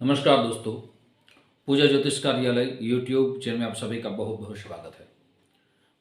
नमस्कार दोस्तों, पूजा ज्योतिष कार्यालय यूट्यूब चैनल में आप सभी का बहुत बहुत स्वागत है।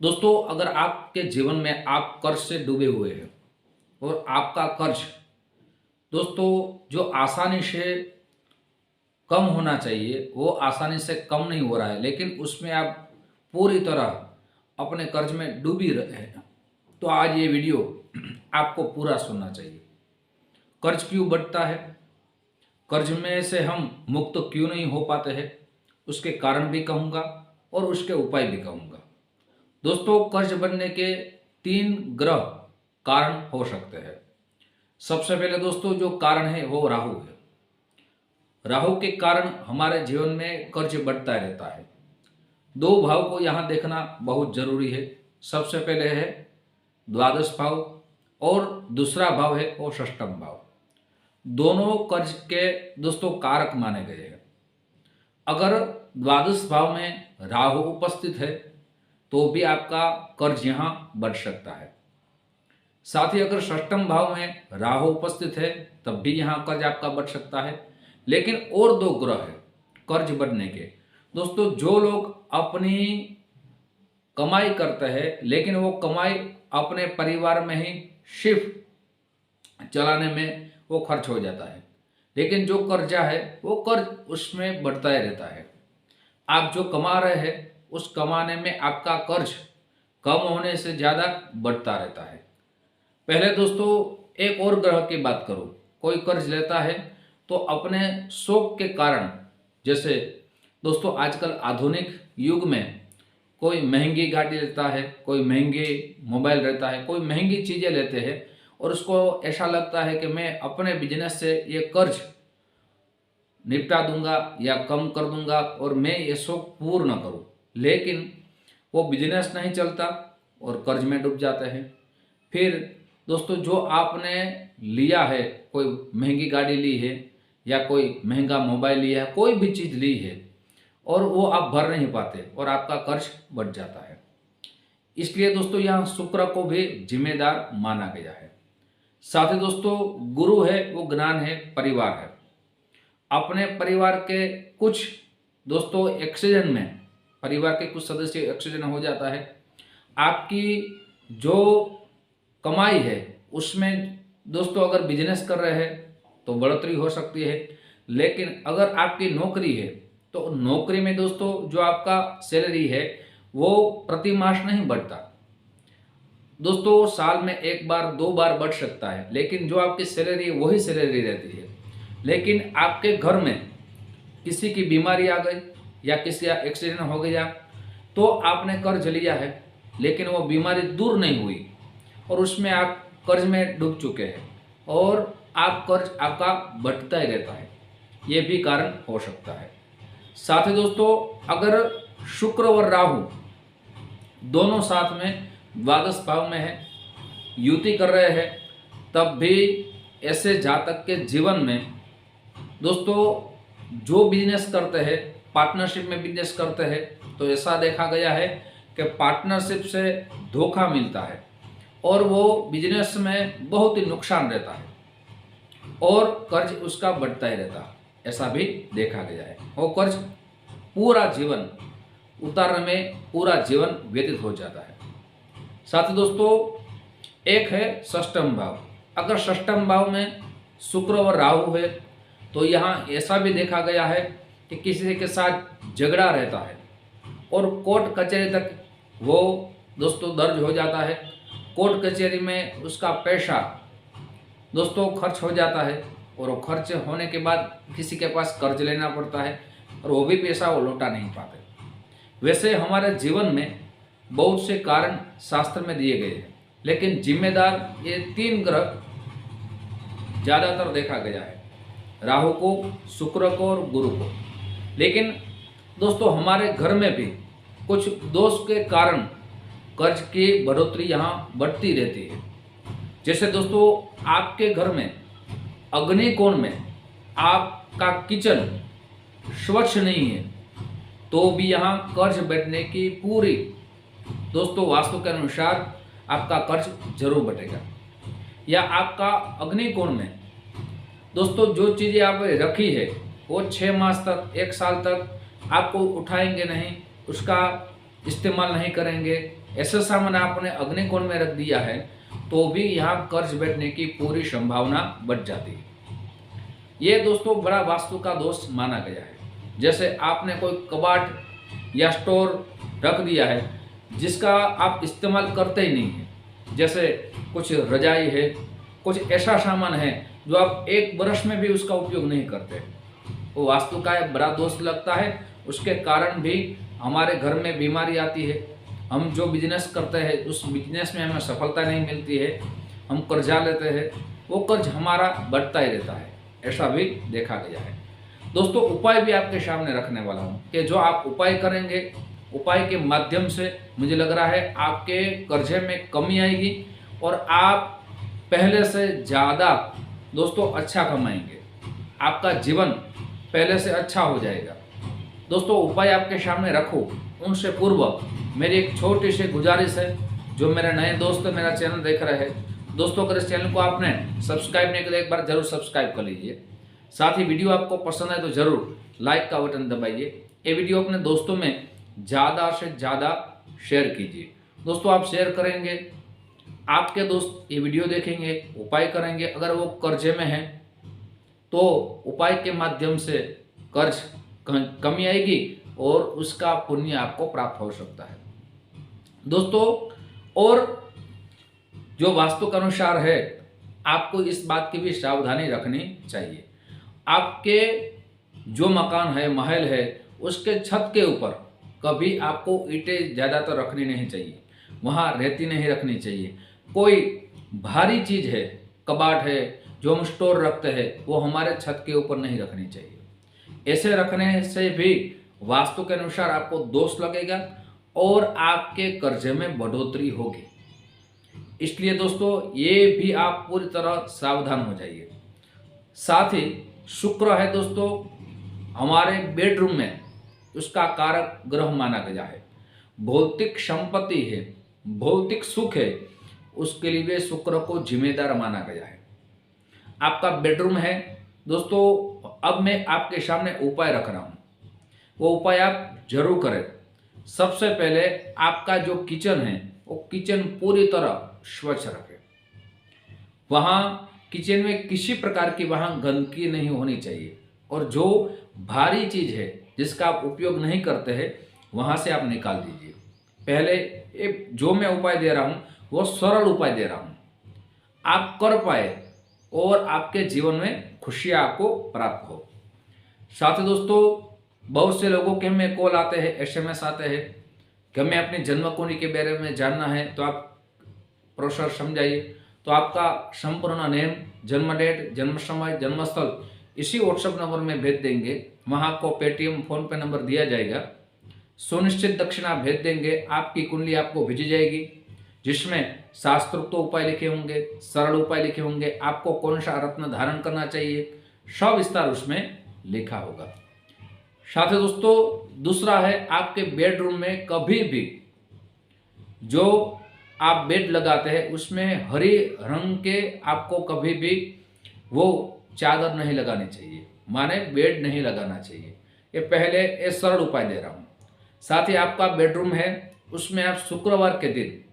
दोस्तों, अगर आपके जीवन में आप कर्ज से डूबे हुए हैं और आपका कर्ज दोस्तों जो आसानी से कम होना चाहिए वो आसानी से कम नहीं हो रहा है, लेकिन उसमें आप पूरी तरह अपने कर्ज में डूबी रहे हैं, तो आज ये वीडियो आपको पूरा सुनना चाहिए। कर्ज क्यों बढ़ता है, कर्ज में से हम मुक्त क्यों नहीं हो पाते हैं, उसके कारण भी कहूँगा और उसके उपाय भी कहूँगा। दोस्तों, कर्ज बनने के 3 ग्रह कारण हो सकते हैं। सबसे पहले दोस्तों जो कारण है वो राहु है। राहु के कारण हमारे जीवन में कर्ज बढ़ता रहता है। 2 भाव को यहाँ देखना बहुत जरूरी है। सबसे पहले है द्वादश भाव और दूसरा भाव है वो षष्ठम भाव। दोनों कर्ज के दोस्तों कारक माने गए हैं। अगर द्वादश भाव में राहु उपस्थित है तो भी आपका कर्ज यहाँ बढ़ सकता है। साथ ही अगर षष्ठम भाव में राहु उपस्थित है तब भी यहाँ कर्ज आपका बढ़ सकता है। लेकिन और 2 ग्रह है कर्ज बढ़ने के। दोस्तों, जो लोग अपनी कमाई करते हैं लेकिन वो कमाई अपने परिवार में ही सिर्फ चलाने में वो खर्च हो जाता है, लेकिन जो कर्जा है वो कर्ज उसमें बढ़ता ही रहता है। आप जो कमा रहे हैं उस कमाने में आपका कर्ज कम होने से ज़्यादा बढ़ता रहता है। पहले दोस्तों एक और ग्रह की बात करूं, कोई कर्ज लेता है तो अपने शौक के कारण, जैसे दोस्तों आजकल आधुनिक युग में कोई महंगी गाड़ी लेता है, कोई महंगे मोबाइल रहता है, कोई महंगी चीज़ें लेते हैं और उसको ऐसा लगता है कि मैं अपने बिजनेस से ये कर्ज निपटा दूंगा या कम कर दूंगा और मैं ये शौक पूर्ण करूं, लेकिन वो बिजनेस नहीं चलता और कर्ज में डूब जाते हैं। फिर दोस्तों जो आपने लिया है, कोई महंगी गाड़ी ली है या कोई महंगा मोबाइल लिया है, कोई भी चीज़ ली है और वो आप भर नहीं पाते और आपका कर्ज बढ़ जाता है। इसलिए दोस्तों यहाँ शुक्र को भी जिम्मेदार माना गया है। साथ ही दोस्तों गुरु है वो ज्ञान है, परिवार है। अपने परिवार के कुछ दोस्तों एक्सीडेंट में परिवार के कुछ सदस्य एक्सीडेंट हो जाता है, आपकी जो कमाई है उसमें दोस्तों अगर बिजनेस कर रहे हैं तो बढ़ोतरी हो सकती है, लेकिन अगर आपकी नौकरी है तो नौकरी में दोस्तों जो आपका सैलरी है वो प्रति मास नहीं बढ़ता। दोस्तों साल में 1 बार 2 बार बढ़ सकता है, लेकिन जो आपकी सैलरी है वही सैलरी रहती है। लेकिन आपके घर में किसी की बीमारी आ गई या किसी का एक्सीडेंट हो गया तो आपने कर्ज लिया है लेकिन वो बीमारी दूर नहीं हुई और उसमें आप कर्ज में डूब चुके हैं और आप कर्ज आपका बढ़ता ही रहता है, ये भी कारण हो सकता है। साथ ही दोस्तों अगर शुक्र और राहु दोनों साथ में द्वादश भाव में है, युति कर रहे हैं, तब भी ऐसे जातक के जीवन में दोस्तों जो बिजनेस करते हैं, पार्टनरशिप में बिजनेस करते हैं, तो ऐसा देखा गया है कि पार्टनरशिप से धोखा मिलता है और वो बिजनेस में बहुत ही नुकसान रहता है और कर्ज उसका बढ़ता ही रहता है, ऐसा भी देखा गया है। वो कर्ज पूरा जीवन उतारने में पूरा जीवन व्यतीत हो जाता है। साथ ही दोस्तों एक है षष्ठम भाव। अगर षष्ठम भाव में शुक्र और राहु है तो यहाँ ऐसा भी देखा गया है कि किसी के साथ झगड़ा रहता है और कोर्ट कचहरी तक वो दोस्तों दर्ज हो जाता है। कोर्ट कचहरी में उसका पैसा दोस्तों खर्च हो जाता है और वो खर्च होने के बाद किसी के पास कर्ज लेना पड़ता है और वो भी पैसा वो लौटा नहीं पाते। वैसे हमारे जीवन में बहुत से कारण शास्त्र में दिए गए हैं, लेकिन जिम्मेदार ये 3 ग्रह ज़्यादातर देखा गया है, राहु को, शुक्र को और गुरु को। लेकिन दोस्तों हमारे घर में भी कुछ दोष के कारण कर्ज की बढ़ोतरी यहाँ बढ़ती रहती है। जैसे दोस्तों आपके घर में अग्निकोण में आपका किचन स्वच्छ नहीं है तो भी यहाँ कर्ज बढ़ने की पूरी दोस्तों वास्तु के अनुसार आपका कर्ज जरूर बढ़ेगा। या आपका अग्निकोण में दोस्तों जो चीज़ें आप रखी है वो 6 मास तक, 1 साल तक आपको उठाएंगे नहीं, उसका इस्तेमाल नहीं करेंगे, ऐसा सामान आपने अग्निकोण में रख दिया है, तो भी यहाँ कर्ज बैठने की पूरी संभावना बढ़ जाती है। ये दोस्तों बड़ा वास्तु का दोष माना गया है। जैसे आपने कोई कबाट या स्टोर रख दिया है जिसका आप इस्तेमाल करते ही नहीं हैं, जैसे कुछ रजाई है, कुछ ऐसा सामान है जो आप 1 वर्ष में भी उसका उपयोग नहीं करते, वो वास्तु का एक बड़ा दोष लगता है। उसके कारण भी हमारे घर में बीमारी आती है, हम जो बिजनेस करते हैं उस बिजनेस में हमें सफलता नहीं मिलती है, हम कर्जा लेते हैं, वो कर्ज हमारा बढ़ता ही रहता है, ऐसा भी देखा गया है। दोस्तों उपाय भी आपके सामने रखने वाला हूँ कि जो आप उपाय करेंगे, उपाय के माध्यम से मुझे लग रहा है आपके कर्जे में कमी आएगी और आप पहले से ज़्यादा दोस्तों अच्छा कमाएंगे, आपका जीवन पहले से अच्छा हो जाएगा। दोस्तों उपाय आपके सामने रखो, उनसे पूर्व मेरी एक छोटी सी गुजारिश है, जो मेरे नए दोस्त मेरा चैनल देख रहे हैं, दोस्तों अगर इस चैनल को आपने सब्सक्राइब नहीं किया एक बार जरूर सब्सक्राइब कर लीजिए। साथ ही वीडियो आपको पसंद आए तो ज़रूर लाइक का बटन दबाइए। ये वीडियो अपने दोस्तों में ज़्यादा से ज़्यादा शेयर कीजिए। दोस्तों आप शेयर करेंगे, आपके दोस्त ये वीडियो देखेंगे, उपाय करेंगे, अगर वो कर्जे में हैं तो उपाय के माध्यम से कर्ज कमी आएगी और उसका पुण्य आपको प्राप्त हो सकता है। दोस्तों और जो वास्तु के अनुसार है, आपको इस बात की भी सावधानी रखनी चाहिए। आपके जो मकान है, महल है, उसके छत के ऊपर कभी आपको ईंटें ज़्यादातर रखनी नहीं चाहिए, वहाँ रेती नहीं रखनी चाहिए। कोई भारी चीज़ है, कबाट है, जो हम स्टोर रखते हैं, वो हमारे छत के ऊपर नहीं रखनी चाहिए। ऐसे रखने से भी वास्तु के अनुसार आपको दोष लगेगा और आपके कर्जे में बढ़ोतरी होगी। इसलिए दोस्तों ये भी आप पूरी तरह सावधान हो जाइए। साथ ही शुक्र है दोस्तों हमारे बेडरूम में, उसका कारक ग्रह माना गया है, भौतिक संपत्ति है, भौतिक सुख है, उसके लिए शुक्र को जिम्मेदार माना गया है। आपका बेडरूम है दोस्तों, अब मैं आपके सामने उपाय रख रहा हूँ, वो उपाय आप जरूर करें। सबसे पहले आपका जो किचन है वो किचन पूरी तरह स्वच्छ रखें। वहाँ किचन में किसी प्रकार की वहाँ गंदगी नहीं होनी चाहिए और जो भारी चीज़ है जिसका आप उपयोग नहीं करते हैं वहाँ से आप निकाल दीजिए। पहले ये जो मैं उपाय दे रहा हूँ वो सरल उपाय दे रहा हूँ, आप कर पाए और आपके जीवन में खुशियाँ आपको प्राप्त हो। साथ ही दोस्तों बहुत से लोगों के हमें कॉल आते हैं, SMS आते हैं कि हमें अपनी जन्म कुंडली के बारे में जानना है, तो आप प्रोसेस समझाइए। तो आपका संपूर्ण नेम, जन्म डेट, जन्म समय, जन्म स्थल इसी व्हाट्सएप नंबर में भेज देंगे। वहाँ आपको पेटीएम, फोन पे नंबर दिया जाएगा। सुनिश्चित दक्षिणा भेज देंगे, आपकी कुंडली आपको भेजी जाएगी, जिसमें शास्त्रोक्त उपाय लिखे होंगे, सरल उपाय लिखे होंगे, आपको कौन सा रत्न धारण करना चाहिए, सब विस्तार उसमें लिखा होगा। साथ ही दोस्तों दूसरा है, आपके बेडरूम में कभी भी जो आप बेड लगाते हैं उसमें हरी रंग के आपको कभी भी वो चादर नहीं लगानी चाहिए, माने बेड नहीं लगाना चाहिए। ये पहले ये सरल उपाय दे रहा हूँ। साथ ही आपका बेडरूम है उसमें आप शुक्रवार के दिन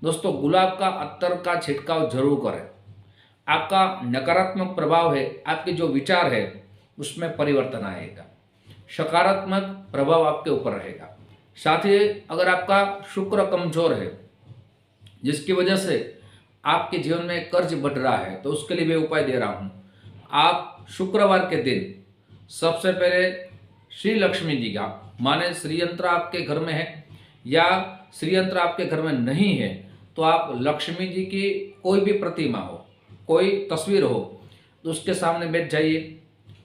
दोस्तों गुलाब का अत्तर का छिड़काव जरूर करें। आपका नकारात्मक प्रभाव है, आपके जो विचार है उसमें परिवर्तन आएगा, सकारात्मक प्रभाव आपके ऊपर रहेगा। साथ ही अगर आपका शुक्र कमजोर है जिसकी वजह से आपके जीवन में कर्ज बढ़ रहा है, तो उसके लिए मैं उपाय दे रहा हूँ। आप शुक्रवार के दिन सबसे पहले श्री लक्ष्मी जी का, माने श्री यंत्र आपके घर में है या श्री यंत्र आपके घर में नहीं है, तो आप लक्ष्मी जी की कोई भी प्रतिमा हो, कोई तस्वीर हो, तो उसके सामने बैठ जाइए,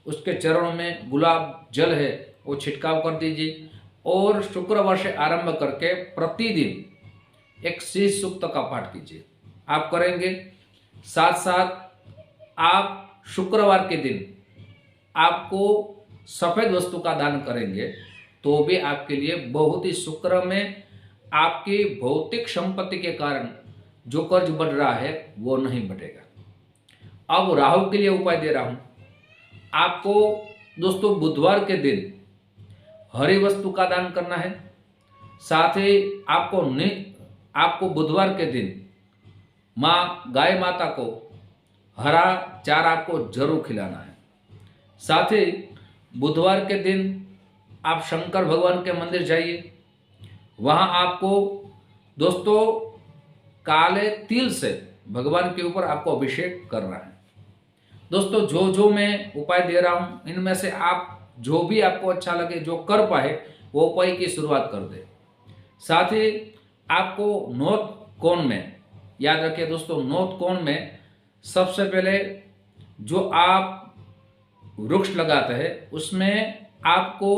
उसके चरणों में गुलाब जल है वो छिड़काव कर दीजिए और शुक्रवार से आरंभ करके प्रतिदिन एक श्री सूक्त का पाठ कीजिए। आप करेंगे, साथ साथ आप शुक्रवार के दिन आपको सफ़ेद वस्तु का दान करेंगे तो भी आपके लिए बहुत ही, शुक्र में आपकी भौतिक संपत्ति के कारण जो कर्ज बढ़ रहा है वो नहीं बढ़ेगा। अब राहु के लिए उपाय दे रहा हूँ। आपको दोस्तों बुधवार के दिन हरी वस्तु का दान करना है। साथ ही आपको बुधवार के दिन माँ गाय माता को हरा चारा आपको जरूर खिलाना है। साथ ही बुधवार के दिन आप शंकर भगवान के मंदिर जाइए, वहाँ आपको दोस्तों काले तिल से भगवान के ऊपर आपको अभिषेक करना है। दोस्तों जो मैं उपाय दे रहा हूँ, इनमें से आप जो भी आपको अच्छा लगे, जो कर पाए, वो उपाय की शुरुआत कर दे। साथ ही आपको नॉर्थ कोण में, याद रखिए दोस्तों, नॉर्थ कोण में सबसे पहले जो आप वृक्ष लगाते हैं उसमें आपको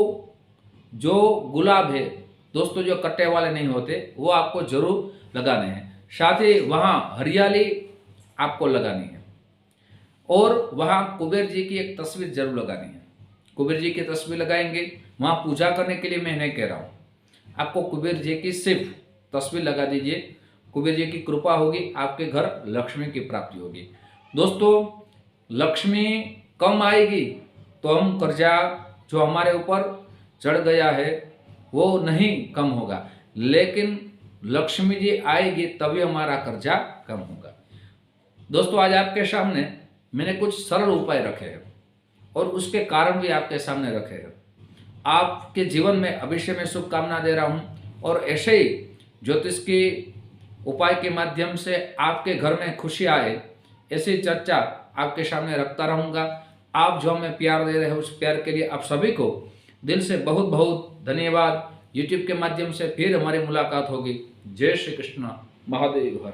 जो गुलाब है दोस्तों, जो कट्टे वाले नहीं होते, वो आपको जरूर लगाने हैं। साथ ही वहाँ हरियाली आपको लगानी है और वहाँ कुबेर जी की एक तस्वीर जरूर लगानी है। कुबेर जी की तस्वीर लगाएंगे, वहाँ पूजा करने के लिए मैं नहीं कह रहा हूँ, आपको कुबेर जी की सिर्फ तस्वीर लगा दीजिए। कुबेर जी की कृपा होगी, आपके घर लक्ष्मी की प्राप्ति होगी। दोस्तों लक्ष्मी कम आएगी तो हम कर्जा जो हमारे ऊपर चढ़ गया है वो नहीं कम होगा, लेकिन लक्ष्मी जी आएगी तभी हमारा कर्जा कम होगा। दोस्तों आज आपके सामने मैंने कुछ सरल उपाय रखे हैं और उसके कारण भी आपके सामने रखे हैं। आपके जीवन में अवश्य मैं शुभकामना दे रहा हूँ और ऐसे ही ज्योतिष की उपाय के माध्यम से आपके घर में खुशी आए, ऐसी चर्चा आपके सामने रखता रहूँगा। आप जो हमें प्यार दे रहे हो उस प्यार के लिए आप सभी को दिल से बहुत बहुत धन्यवाद। यूट्यूब के माध्यम से फिर हमारी मुलाकात होगी। जय श्री कृष्ण, महादेव हर।